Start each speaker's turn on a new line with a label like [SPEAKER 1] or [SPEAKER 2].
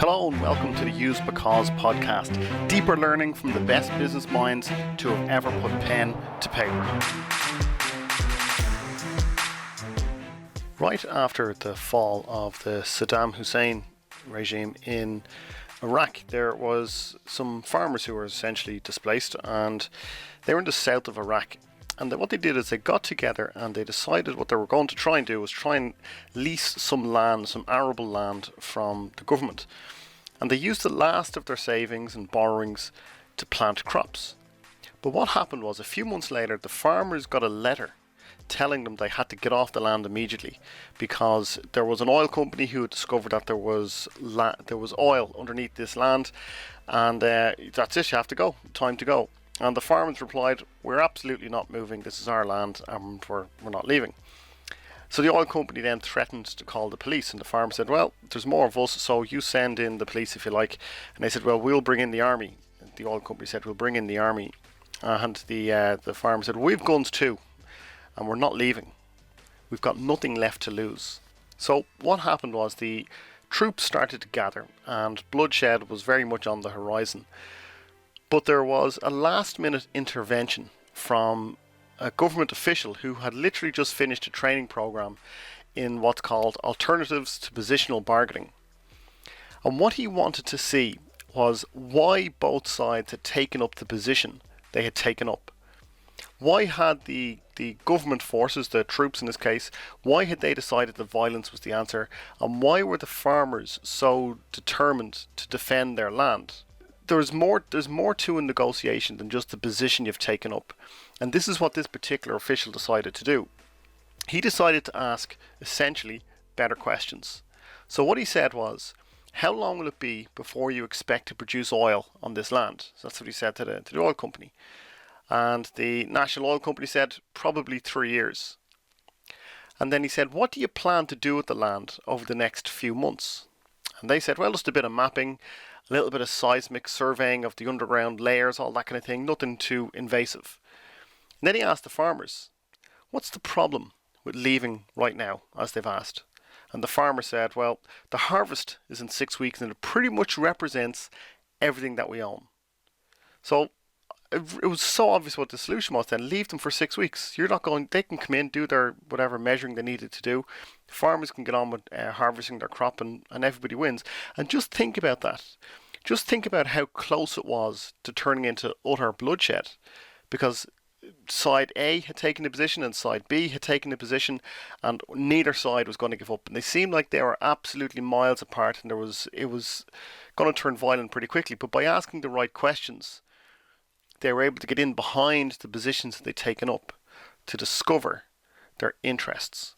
[SPEAKER 1] Hello and welcome to the Use Because podcast. Deeper learning from the best business minds to have ever put pen to paper. Right after the fall of the Saddam Hussein regime in Iraq, there was some farmers who were essentially displaced, and they were in the south of Iraq. And what they did is they got together and they decided what they were going to try and do was try and lease some land, some arable land from the government. And they used the last of their savings and borrowings to plant crops. But what happened was, a few months later, the farmers got a letter telling them they had to get off the land immediately because there was an oil company who had discovered that there was oil underneath this land, and that's it, you have to go, time to go. And the farmers replied, "We're absolutely not moving, this is our land and we're not leaving." So the oil company then threatened to call the police, and the farmer said, "Well, there's more of us, so you send in the police if you like." And they said, "Well, we'll bring in the army." The oil company said, "We'll bring in the army." And the farmer said, "We've guns too, and we're not leaving. We've got nothing left to lose." So what happened was the troops started to gather, and bloodshed was very much on the horizon. But there was a last-minute intervention from a government official who had literally just finished a training program in what's called alternatives to positional bargaining. And what he wanted to see was why both sides had taken up the position they had taken up. Why had the government forces, the troops in this case, why had they decided that violence was the answer? And why were the farmers so determined to defend their land? There's more to a negotiation than just the position you've taken up. And this is what this particular official decided to do. He decided to ask, essentially, better questions. So what he said was, how long will it be before you expect to produce oil on this land? So that's what he said to the oil company. And the national oil company said, probably 3 years. And then he said, what do you plan to do with the land over the next few months? And they said, well, just a bit of mapping, a little bit of seismic surveying of the underground layers, all that kind of thing, nothing too invasive. And then he asked the farmers, what's the problem with leaving right now, as they've asked? And the farmer said, well, the harvest is in 6 weeks and it pretty much represents everything that we own. So it was so obvious what the solution was then. Leave them for 6 weeks. You're not going, they can come in, do their whatever measuring they needed to do. Farmers can get on with harvesting their crop and everybody wins. And just think about that. Just think about how close it was to turning into utter bloodshed, because side A had taken a position and side B had taken a position, and neither side was going to give up. And they seemed like they were absolutely miles apart, and it was going to turn violent pretty quickly. But by asking the right questions, they were able to get in behind the positions that they'd taken up to discover their interests.